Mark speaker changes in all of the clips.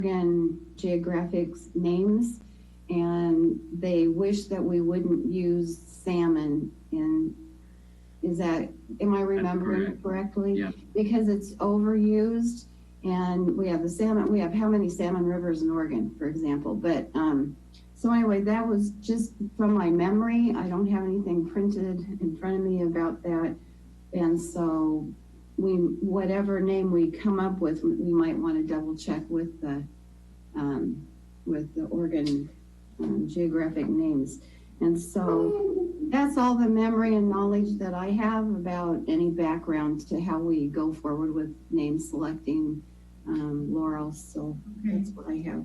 Speaker 1: Oregon geographic names, and they wish that we wouldn't use salmon in, am I remembering correctly?
Speaker 2: Yeah.
Speaker 1: Because it's overused, and we have the salmon, we have how many salmon rivers in Oregon, for example, but so anyway, that was just from my memory. I don't have anything printed in front of me about that, and so whatever name we come up with, we might want to double check with the Oregon geographic names. And so that's all the memory and knowledge that I have about any background to how we go forward with name selecting, Laurel. So that's what I have.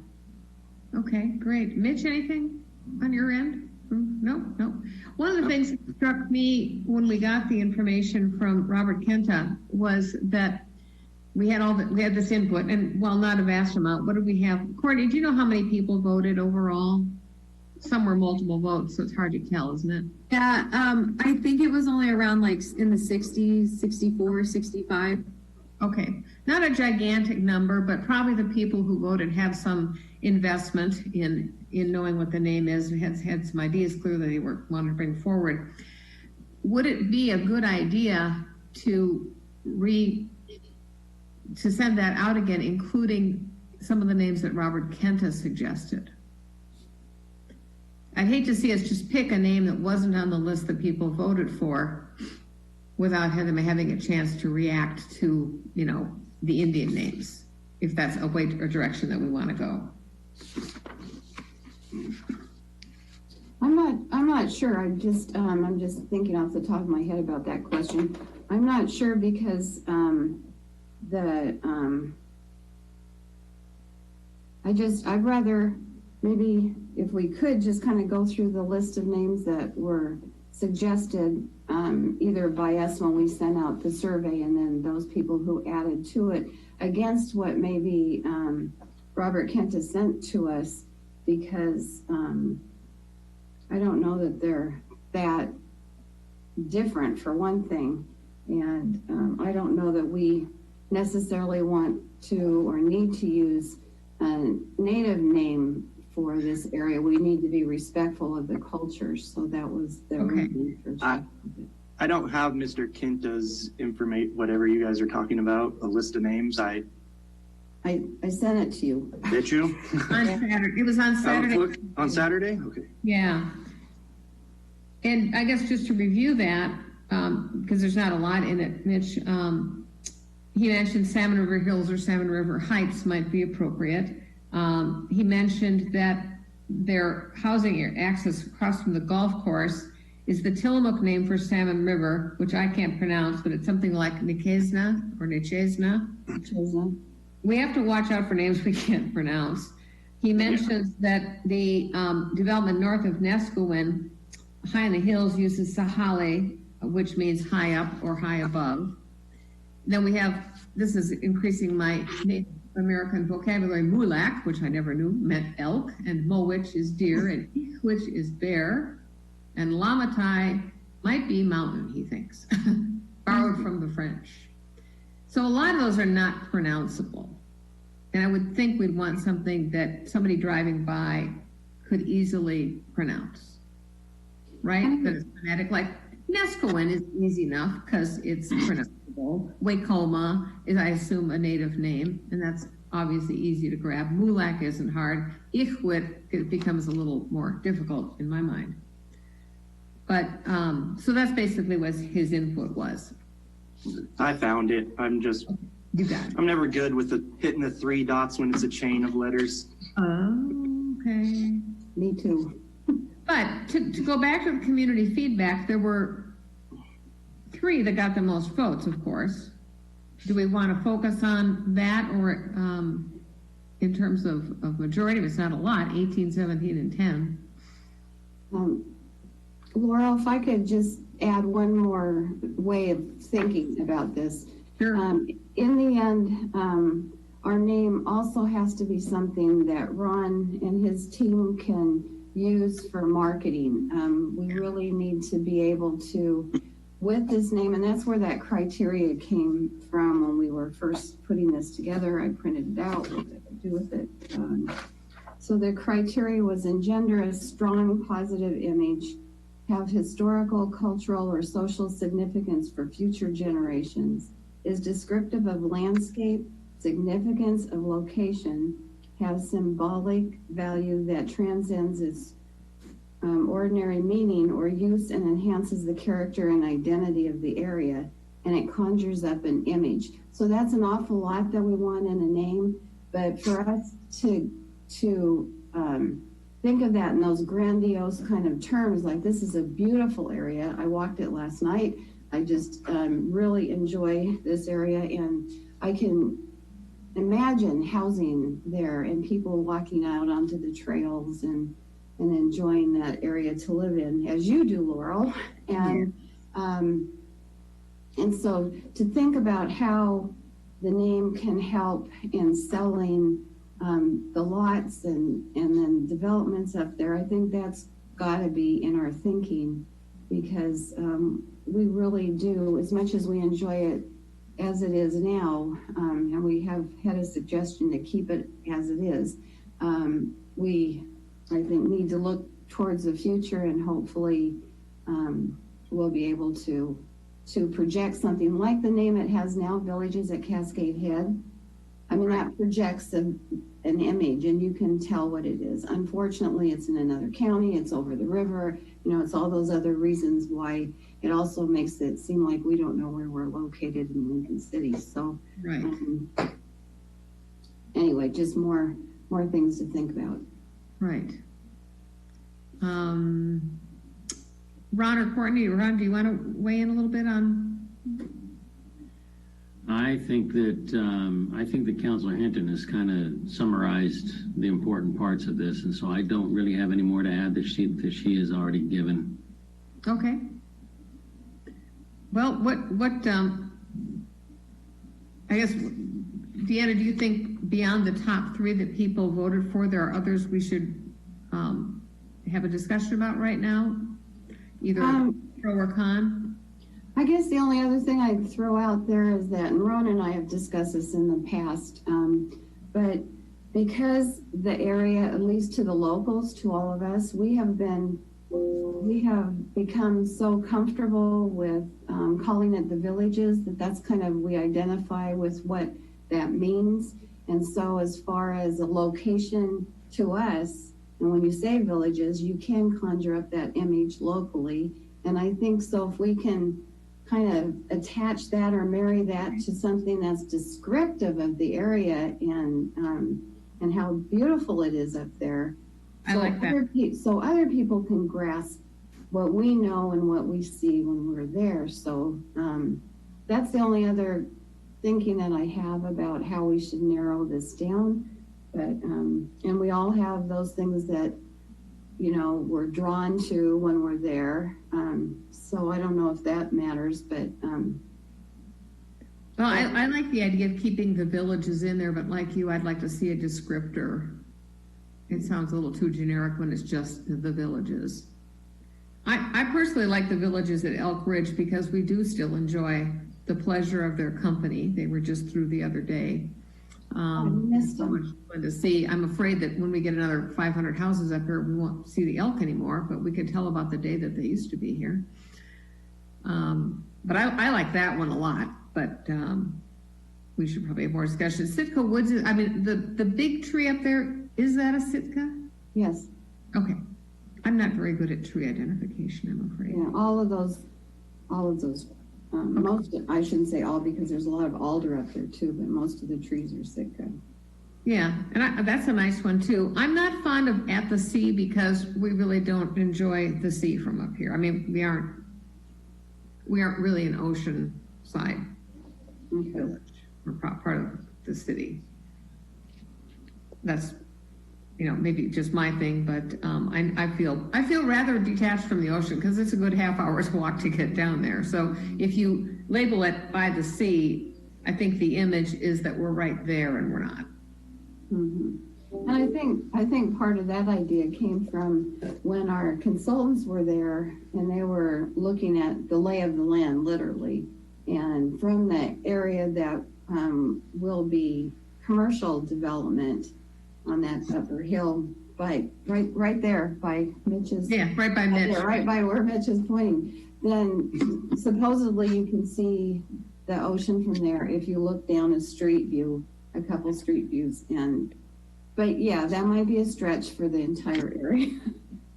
Speaker 3: Okay, great. Mitch, anything on your end? No. One of the things that struck me when we got the information from Robert Kenta was that we had this input, and while not a vast amount, what did we have? Courtney, do you know how many people voted overall? Some were multiple votes, so it's hard to tell, isn't it?
Speaker 4: Yeah, I think it was only around like in the 60s, 64, 65.
Speaker 3: Okay, not a gigantic number, but probably the people who voted have some investment in knowing what the name is and had some ideas clearly they wanted to bring forward. Would it be a good idea to send that out again, including some of the names that Robert Kenta suggested? I'd hate to see us just pick a name that wasn't on the list that people voted for without them having a chance to react to, the Indian names, if that's a way or direction that we want to go.
Speaker 1: I'm not sure. I'm just thinking off the top of my head about that question. I'm not sure because I'd rather maybe if we could just kind of go through the list of names that were suggested either by us when we sent out the survey, and then those people who added to it against what maybe Robert Kenta sent to us, because I don't know that they're that different, for one thing, and I don't know that we necessarily want to or need to use a native name for this area. We need to be respectful of the cultures. So that was the reason for
Speaker 2: I don't have Mr. Kinta's information, whatever you guys are talking about, a list of names. I
Speaker 1: sent it to you.
Speaker 2: Did you?
Speaker 3: On Saturday. It was on Saturday.
Speaker 2: On Saturday? Okay.
Speaker 3: Yeah. And I guess just to review that, because there's not a lot in it, Mitch, he mentioned Salmon River Hills or Salmon River Heights might be appropriate. He mentioned that their housing access across from the golf course is the Tillamook name for Salmon River, which I can't pronounce, but it's something like Nikesna or Nichesna. We have to watch out for names we can't pronounce. He mentions that the development north of Neskowin, high in the hills, uses Sahale, which means high up or high above. Then we have, this is increasing my Native American vocabulary, Mulak, which I never knew meant elk, and Mowich is deer, and Ichwich is bear, and Lamatai might be mountain, he thinks, borrowed from the French. So a lot of those are not pronounceable. And I would think we'd want something that somebody driving by could easily pronounce, right? That is phonetic, like Neskowin is easy enough because it's pronounceable. Waikoma is, I assume, a native name, and that's obviously easy to grab. Mulak isn't hard. Ichwit, it becomes a little more difficult in my mind. But, so that's basically what his input was.
Speaker 2: I found it.
Speaker 3: You got it.
Speaker 2: I'm never good with hitting the 3 dots when it's a chain of letters.
Speaker 3: Oh, okay.
Speaker 1: Me too.
Speaker 3: But to go back to the community feedback, there were 3 that got the most votes, of course. Do we want to focus on that, or in terms of majority? It's not a lot, 18, 17, and 10.
Speaker 1: Laurel, if I could just add one more way of thinking about this.
Speaker 3: Sure.
Speaker 1: In the end, our name also has to be something that Ron and his team can use for marketing. We really need to be able to with this name, and that's where that criteria came from when we were first putting this together. I printed it out. What did I do with it? So the criteria was engender a strong positive image, have historical, cultural, or social significance for future generations, is descriptive of landscape, significance of location, has symbolic value that transcends its ordinary meaning or use and enhances the character and identity of the area, and it conjures up an image. So that's an awful lot that we want in a name, but for us to think of that in those grandiose kind of terms, like this is a beautiful area. I walked it last night. I just really enjoy this area, and I can imagine housing there and people walking out onto the trails and enjoying that area to live in, as you do, Laurel. And and so to think about how the name can help in selling the lots and then developments up there, I think that's got to be in our thinking, because we really do, as much as we enjoy it as it is now, and we have had a suggestion to keep it as it is, we, I think, need to look towards the future, and hopefully we'll be able to project something like the name it has now, Villages at Cascade Head. I mean, that projects an image, and you can tell what it is. Unfortunately, it's in another county, it's over the river, you know, it's all those other reasons why it also makes it seem like we don't know where we're located in Lincoln City. So
Speaker 3: Right.
Speaker 1: Anyway, just more things to think about.
Speaker 3: Right. Ron or Courtney, Ron, do you want to weigh in a little bit on?
Speaker 5: I think that Councilor Hinton has kind of summarized the important parts of this, and so I don't really have any more to add that she has already given.
Speaker 3: Okay. Well, I guess, Deanna, do you think beyond the top three that people voted for, there are others we should have a discussion about right now? Either pro or con?
Speaker 1: I guess the only other thing I'd throw out there is that, and Ron and I have discussed this in the past, but because the area, at least to the locals, to all of us, we have become so comfortable with calling it the Villages that's kind of, we identify with what that means. And so as far as a location to us, and when you say Villages, you can conjure up that image locally. And I think so if we can kind of attach that or marry that to something that's descriptive of the area and how beautiful it is up there.
Speaker 3: I like that.
Speaker 1: So other people can grasp what we know and what we see when we're there. So that's the only other thinking that I have about how we should narrow this down. But and we all have those things that, you know, we're drawn to when we're there. So I don't know if that matters, but
Speaker 3: well, I like the idea of keeping the Villages in there, but like you, I'd like to see a descriptor. It sounds a little too generic when it's just the Villages. I personally like the Villages at Elk Ridge because we do still enjoy the pleasure of their company. They were just through the other day.
Speaker 1: missed
Speaker 3: So
Speaker 1: them.
Speaker 3: much fun to see. I'm afraid that when we get another 500 houses up here, we won't see the elk anymore, but we could tell about the day that they used to be here. But I like that one a lot, but we should probably have more discussion. Sitka Woods, I mean, the big tree up there, is that a Sitka?
Speaker 1: Yes.
Speaker 3: Okay. I'm not very good at tree identification, I'm afraid.
Speaker 1: Yeah, all of those, most, I shouldn't say all because there's a lot of alder up there too, but most of the trees are Sitka.
Speaker 3: Yeah, and that's a nice one too. I'm not fond of at the sea because we really don't enjoy the sea from up here. I mean, we aren't really an ocean side village. We're part of the city. That's, maybe just my thing, but I feel rather detached from the ocean because it's a good half hour's walk to get down there. So if you label it by the sea, I think the image is that we're right there and we're not.
Speaker 1: Mm-hmm. And I think part of that idea came from when our consultants were there and they were looking at the lay of the land, literally. And from the area that will be commercial development on that upper hill, by right there by Mitch's.
Speaker 3: Yeah, right by Mitch.
Speaker 1: Yeah, right by where Mitch is pointing. Then supposedly you can see the ocean from there if you look down a street view, a couple street views. But yeah, that might be a stretch for the entire area.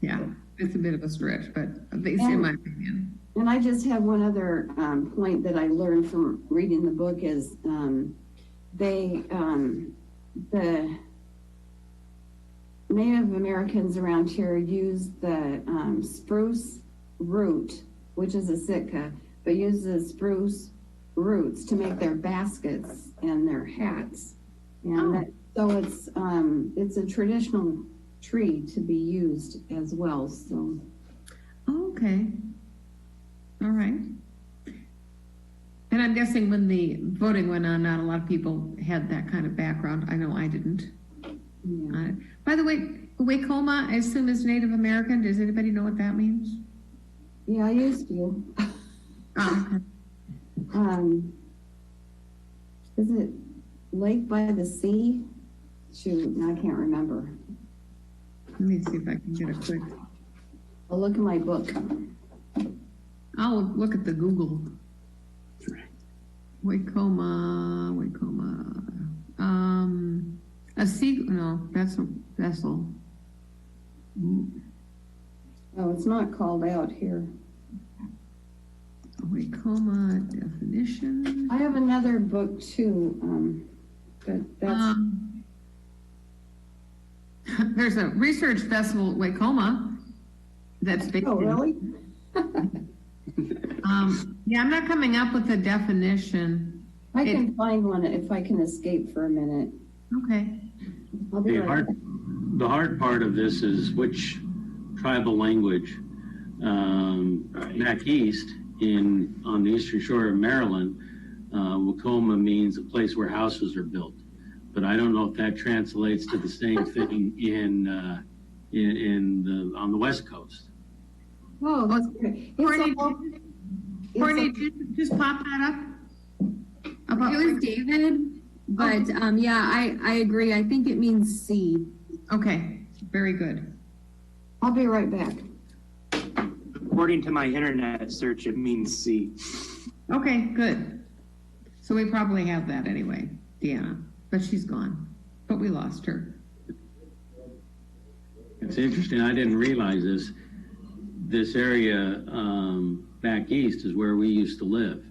Speaker 3: Yeah, it's a bit of a stretch, but at least in my opinion.
Speaker 1: And I just have one other point that I learned from reading the book is the Native Americans around here use the spruce root, which is a Sitka, but use the spruce roots to make their baskets and their hats. And so it's a traditional tree to be used as well. So.
Speaker 3: Okay. All right. And I'm guessing when the voting went on, not a lot of people had that kind of background. I know I didn't.
Speaker 1: Yeah.
Speaker 3: By the way, Waikoma, I assume is Native American. Does anybody know what that means?
Speaker 1: Yeah, I used to.
Speaker 3: Oh, okay.
Speaker 1: Is it Lake by the Sea? Shoot, I can't remember.
Speaker 3: Let me see if I can get a quick.
Speaker 1: I'll look in my book.
Speaker 3: I'll look at the Google. Waikoma. A sea, no, that's a vessel.
Speaker 1: Oh, it's not called out here.
Speaker 3: Waikoma definition.
Speaker 1: I have another book too, but that's.
Speaker 3: There's a research vessel at Waikoma that's based
Speaker 1: Oh, really?
Speaker 3: yeah, I'm not coming up with a definition.
Speaker 1: I can find one if I can escape for a minute.
Speaker 3: Okay.
Speaker 1: I'll be right back.
Speaker 5: The hard part of this is which tribal language. Back east on the eastern shore of Maryland, Waikoma means a place where houses are built. But I don't know if that translates to the same thing on the West Coast.
Speaker 1: Oh, that's great.
Speaker 3: Courtney, did you just pop that up? About
Speaker 4: It was David, but yeah, I agree. I think it means sea.
Speaker 3: Okay, very good.
Speaker 1: I'll be right back.
Speaker 2: According to my internet search, it means sea.
Speaker 3: Okay, good. So we probably have that anyway, Deanna, but she's gone. But we lost her.
Speaker 5: It's interesting. I didn't realize this. This area back east is where we used to live.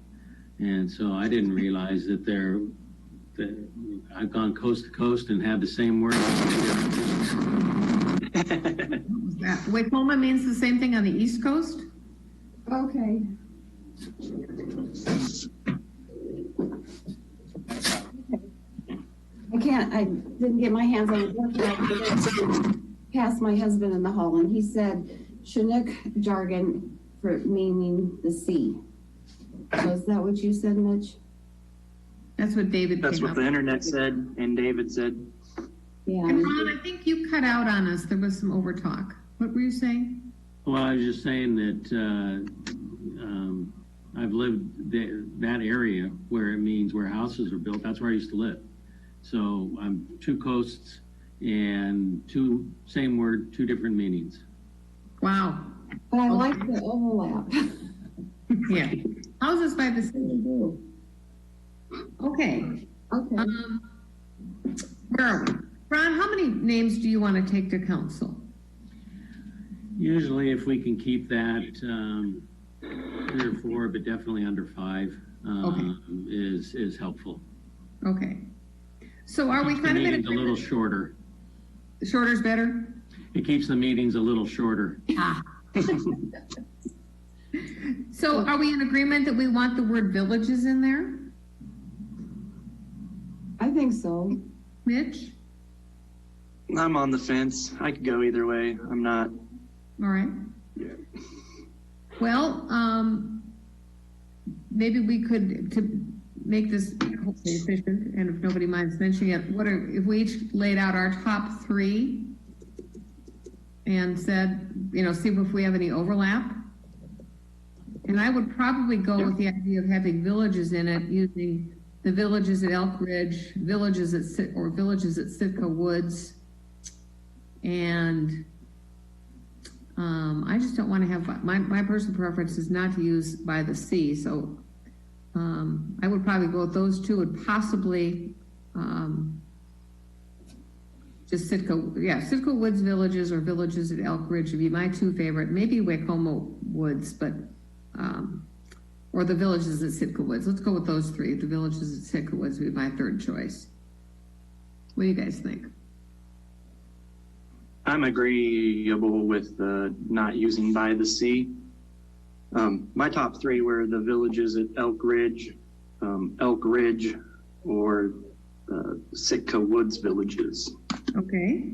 Speaker 5: And so I didn't realize that I've gone coast to coast and had the same word.
Speaker 3: What was that? Waikoma means the same thing on the East Coast?
Speaker 1: Okay. I didn't get my hands on the book yet. Past my husband in the hall, and he said Chinook jargon for meaning the sea. So is that what you said, Mitch?
Speaker 3: That's what David
Speaker 2: That's
Speaker 3: came
Speaker 2: what
Speaker 3: up
Speaker 2: the
Speaker 3: with.
Speaker 2: internet said and David said.
Speaker 1: Yeah.
Speaker 3: And Ron, I think you cut out on us. There was some overtalk. What were you saying?
Speaker 5: Well, I was just saying that I've lived that area where it means where houses are built. That's where I used to live. So I'm two coasts and same word, two different meanings.
Speaker 3: Wow.
Speaker 1: But I like the overlap.
Speaker 3: Yeah. Houses by the
Speaker 1: I
Speaker 3: sea.
Speaker 1: do.
Speaker 3: Okay.
Speaker 1: Okay.
Speaker 3: Where are we? Ron, how many names do you want to take to council?
Speaker 5: Usually if we can keep that 3 or 4, but definitely under 5 is helpful.
Speaker 3: Okay. So are we
Speaker 5: Keeps the
Speaker 3: kind of in
Speaker 5: meetings a little shorter.
Speaker 3: Shorter's better?
Speaker 5: It keeps the meetings a little shorter.
Speaker 3: Ah. So are we in agreement that we want the word villages in there?
Speaker 1: I think so.
Speaker 3: Mitch?
Speaker 2: I'm on the fence. I could go either way. I'm not.
Speaker 3: All right.
Speaker 2: Yeah.
Speaker 3: Well, maybe we could, make this hopefully efficient, and if nobody minds mentioning it, if we each laid out our top three and said, see if we have any overlap? And I would probably go with the idea of having villages in it, using the villages at Elk Ridge, villages at Sitka Woods, and I just don't want to have, my personal preference is not to use by the sea, so I would probably go with those two, and possibly just Sitka Woods villages or villages at Elk Ridge would be my two favorite. Maybe Wacomo Woods, but or the villages at Sitka Woods. Let's go with those three. The villages at Sitka Woods would be my third choice. What do you guys think?
Speaker 2: I'm agreeable with the not using by the sea. My top three were the villages at Elk Ridge, or Sitka Woods villages.
Speaker 3: Okay.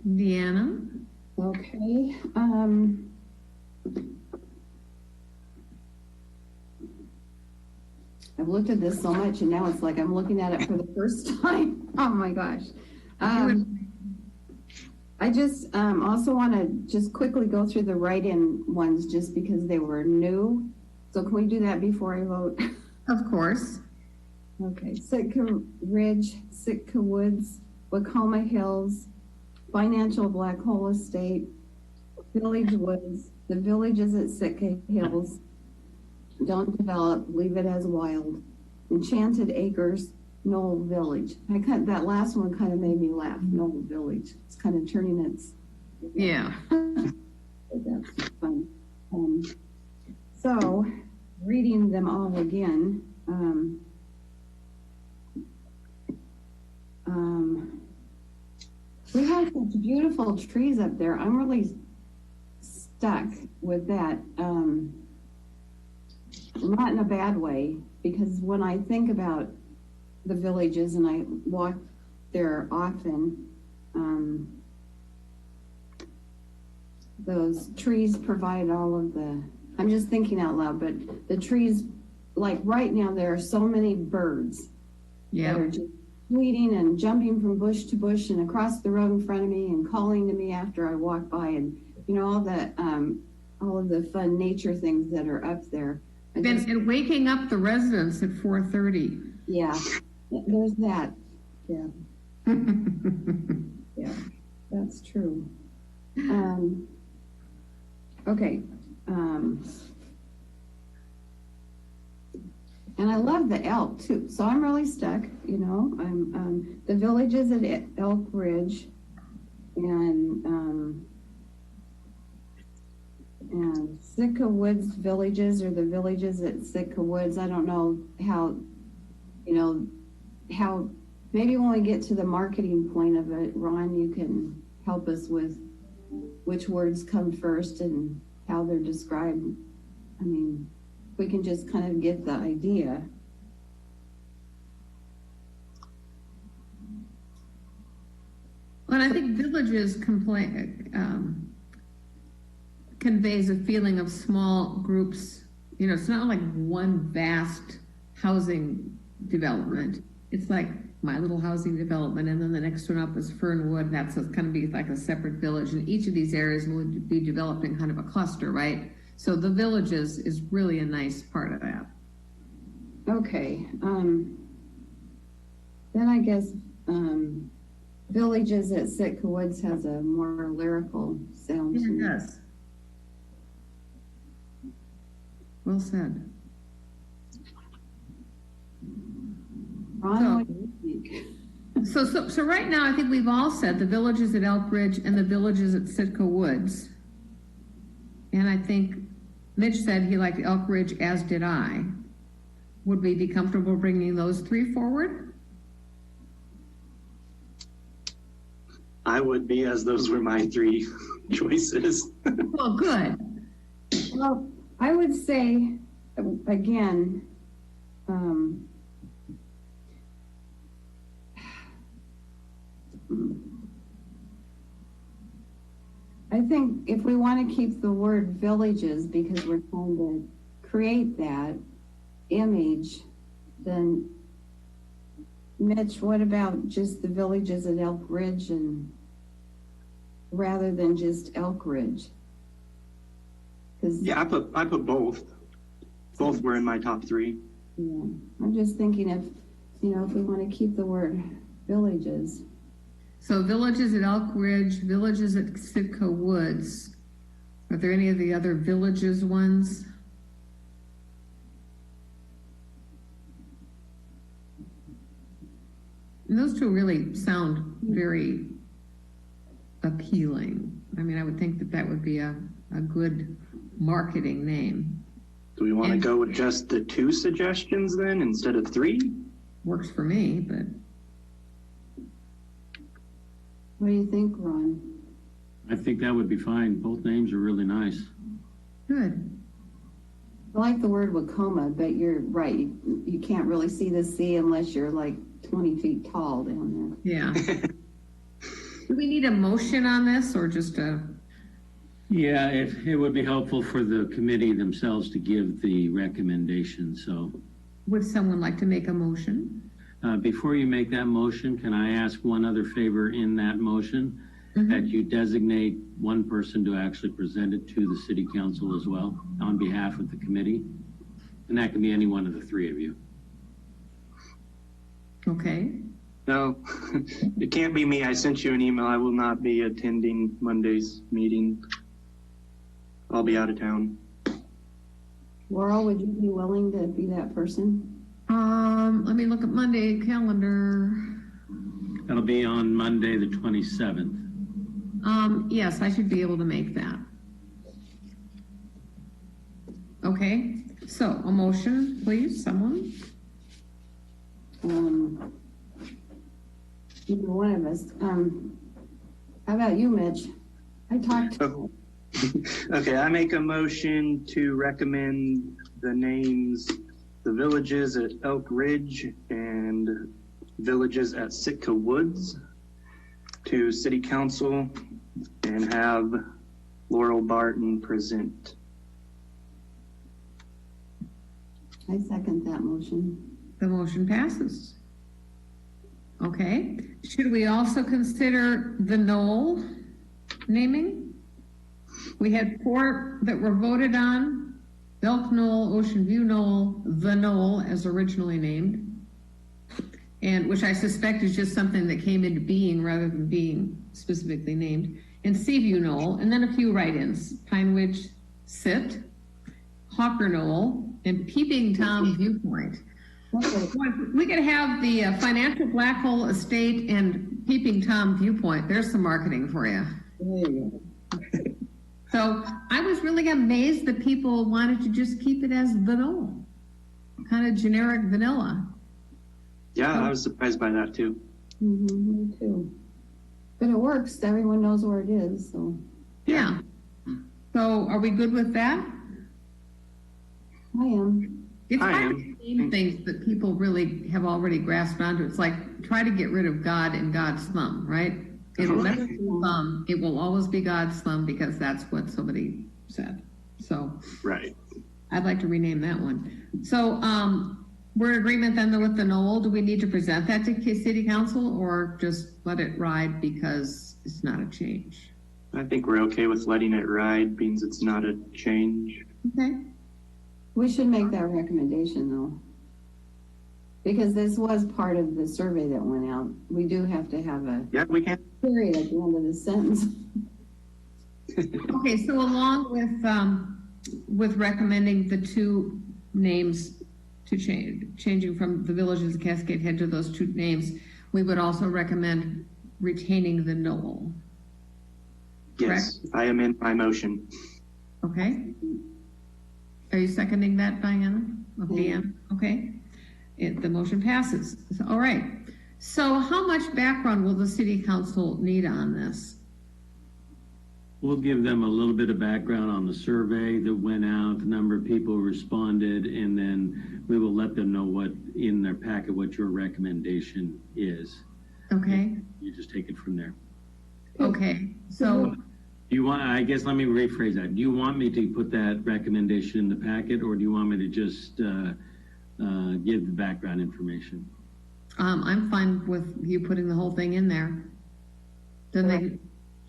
Speaker 3: Deanna?
Speaker 1: Okay. I've looked at this so much and now it's like I'm looking at it for the first time. Oh my gosh. I just also want to just quickly go through the write-in ones just because they were new. So can we do that before I vote?
Speaker 3: Of course.
Speaker 1: Okay, Sitka Ridge, Sitka Woods, Wacoma Hills, Financial Black Hole Estate, Village Woods, the villages at Sitka Hills, don't develop, leave it as wild, Enchanted Acres, Knoll Village. That last one kind of made me laugh, Knoll Village. It's kind of turning its...
Speaker 3: Yeah.
Speaker 1: That's fun. So, reading them all again, we have such beautiful trees up there. I'm really stuck with that. Not in a bad way, because when I think about the villages and I walk there often, those trees provide all of the, I'm just thinking out loud, but the trees, like right now, there are so many birds that are just tweeting and jumping from bush to bush and across the road in front of me and calling to me after I walk by, and all of the fun nature things that are up there.
Speaker 3: And waking up the residents at 4:30.
Speaker 1: Yeah, there's that. Yeah. Yeah, that's true. Okay. And I love the elk too. So I'm really stuck, I'm the villages at Elk Ridge and Sitka Woods villages, or the villages at Sitka Woods. I don't know how maybe when we get to the marketing point of it, Ron, you can help us with which words come first and how they're described. I mean, we can just kind of get the idea.
Speaker 3: Well, I think villages conveys a feeling of small groups. It's not like one vast housing development. It's like my little housing development, and then the next one up is Fernwood. That's going to be like a separate village, and each of these areas will be developing kind of a cluster, right? So the villages is really a nice part of that.
Speaker 1: Okay. Then I guess villages at Sitka Woods has a more lyrical sound to
Speaker 3: It
Speaker 1: me.
Speaker 3: does. Well said.
Speaker 1: Ron, what do you think?
Speaker 3: So right now, I think we've all said the villages at Elk Ridge and the villages at Sitka Woods. And I think Mitch said he liked Elk Ridge, as did I. Would we be comfortable bringing those three forward?
Speaker 2: I would be, as those were my three choices.
Speaker 3: Well, good.
Speaker 1: Well, I would say, again, I think if we want to keep the word villages, because we're trying to create that, image, then Mitch, what about just the villages at Elk Ridge and rather than just Elk Ridge? Cause
Speaker 2: Yeah, I put both. Both were in my top 3.
Speaker 1: yeah, I'm just thinking if we want to keep the word villages.
Speaker 3: So villages at Elk Ridge, villages at Sitka Woods. Are there any of the other villages ones? And those two really sound very appealing. I mean, I would think that that would be a good marketing name.
Speaker 2: Do we want to go with just the 2 suggestions then instead of 3?
Speaker 3: Works for me, but
Speaker 1: What do you think, Ron?
Speaker 5: I think that would be fine. Both names are really nice.
Speaker 3: good.
Speaker 1: I like the word Wacoma, but you're right. You can't really see the sea unless you're like 20 feet tall down
Speaker 3: Yeah. Do we need a motion on this or just a,
Speaker 5: Yeah, it would be helpful for the committee themselves to give the recommendation, so.
Speaker 3: would someone like to make a motion?
Speaker 5: Before you make that motion, can I ask one other favor in that motion? That you designate one person to actually present it to the city council as well on behalf of the committee? And that can be any one of the 3 of you.
Speaker 3: Okay.
Speaker 2: No, it can't be me. I sent you an email. I will not be attending Monday's meeting. I'll be out of town.
Speaker 1: there. Laurel, would you be willing to be that person?
Speaker 3: Let me look at Monday calendar.
Speaker 5: That'll be on Monday, the 27th.
Speaker 3: Yes, I should be able to make that. Okay, so a motion, please, someone?
Speaker 1: Either one of us. How about you, Mitch? I talked.
Speaker 2: Okay, I make a motion to recommend the names, the villages at Elk Ridge and villages at Sitka Woods to city council and have Laurel Barton present.
Speaker 1: I second that motion.
Speaker 3: The motion passes. Okay, should we also consider the Knoll naming? We had 4 that were voted on: Elk Knoll, Ocean View Knoll, the Knoll as originally named, and which I suspect is just something that came into being rather than being specifically named, and Seaview Knoll, and then a few write-ins: Pine Ridge Sit, Hawker Knoll, and Peeping Tom Viewpoint.
Speaker 1: Okay.
Speaker 3: We could have the Financial Black Hole Estate and Peeping Tom Viewpoint. There's some marketing for you.
Speaker 1: There you go.
Speaker 3: So I was really amazed that people wanted to just keep it as the Knoll, kind of generic vanilla.
Speaker 2: Yeah, I was surprised by that too.
Speaker 1: Me too. But it works. Everyone knows where it is. So
Speaker 3: Yeah. So are we good with that?
Speaker 1: I am.
Speaker 3: It's
Speaker 2: I
Speaker 3: hard
Speaker 2: am.
Speaker 3: to name things that people really have already grasped onto. It's like try to get rid of God and God's thumb, right? It'll never be thumb. It will always be God's thumb because that's what somebody said. So
Speaker 2: Right.
Speaker 3: I'd like to rename that one. So we're in agreement then with the Knoll. Do we need to present that to city council or just let it ride because it's not a change?
Speaker 2: I think we're okay with letting it ride, means it's not a change.
Speaker 3: Okay.
Speaker 1: We should make that recommendation though. Because this was part of the survey that went out. We do have to have a
Speaker 2: Yeah, we can.
Speaker 1: period at the end of the sentence.
Speaker 3: Okay, so along with recommending the 2 names to changing from the villages of Cascade Head to those 2 names, we would also recommend retaining the Knoll.
Speaker 2: Yes, I am in my motion.
Speaker 3: Okay? Are you seconding that, Diana? Dan? Okay. The motion passes. All right. So how much background will the city council need on this?
Speaker 5: We'll give them a little bit of background on the survey that went out, the number of people who responded, and then we will let them know what in their packet, what your recommendation is.
Speaker 3: Okay.
Speaker 5: You just take it from there.
Speaker 3: Okay. So
Speaker 5: Do you want, I guess, let me rephrase that. Do you want me to put that recommendation in the packet or do you want me to just give the background information.
Speaker 3: I'm fine with you putting the whole thing in there. Then they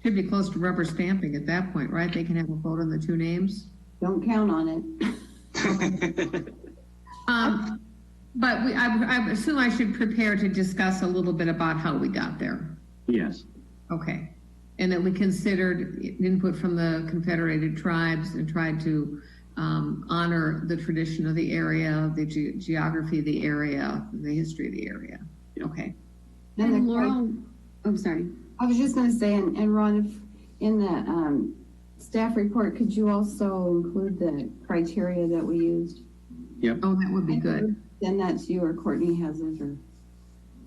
Speaker 3: should be close to rubber stamping at that point, right? They can have a vote on the two names.
Speaker 1: Don't count on it.
Speaker 3: But I assume I should prepare to discuss a little bit about how we got there.
Speaker 5: Yes.
Speaker 3: Okay. And that we considered input from the Confederated Tribes and tried to honor the tradition of the area, the geography of the area, the history of the area. Okay.
Speaker 4: And Laurel, oh, sorry.
Speaker 1: I was just going to say, and Ron, if in the staff report, could you also include the criteria that we used?
Speaker 5: Yep.
Speaker 3: Oh, that would be good.
Speaker 1: Then that's you or Courtney has it, or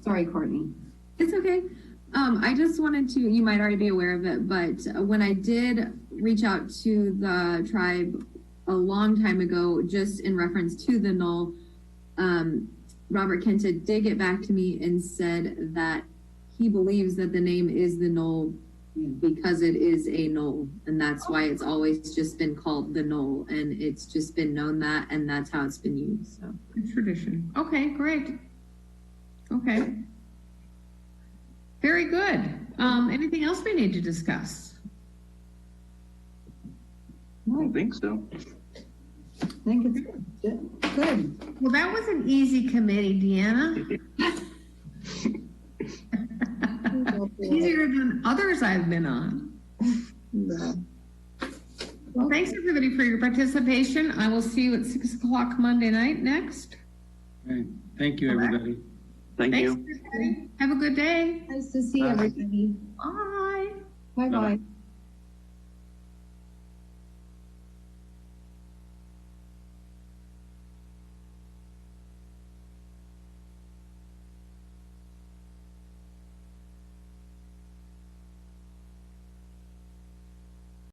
Speaker 1: sorry, Courtney.
Speaker 4: It's okay. I just wanted to, you might already be aware of it, but when I did reach out to the tribe a long time ago, just in reference to the knoll, Robert Kenta did get back to me and said that he believes that the name is the knoll because it is a knoll, and that's why it's always just been called the knoll, and it's just been known that, and that's how it's been used. So
Speaker 3: Good tradition. Okay, great. Okay. Very good. Anything else we need to discuss?
Speaker 2: I don't think so.
Speaker 1: I think it's good.
Speaker 3: Well, that was an easy committee, Deanna. Easier than others I've been on. Well, thanks everybody for your participation. I will see you at 6 o'clock Monday night next.
Speaker 5: Right. Thank you, everybody.
Speaker 2: Thank
Speaker 3: Thanks,
Speaker 2: you.
Speaker 3: everybody. Have a good day.
Speaker 1: Nice to see everybody.
Speaker 3: Bye.
Speaker 1: Bye bye.
Speaker 5: Bye-bye.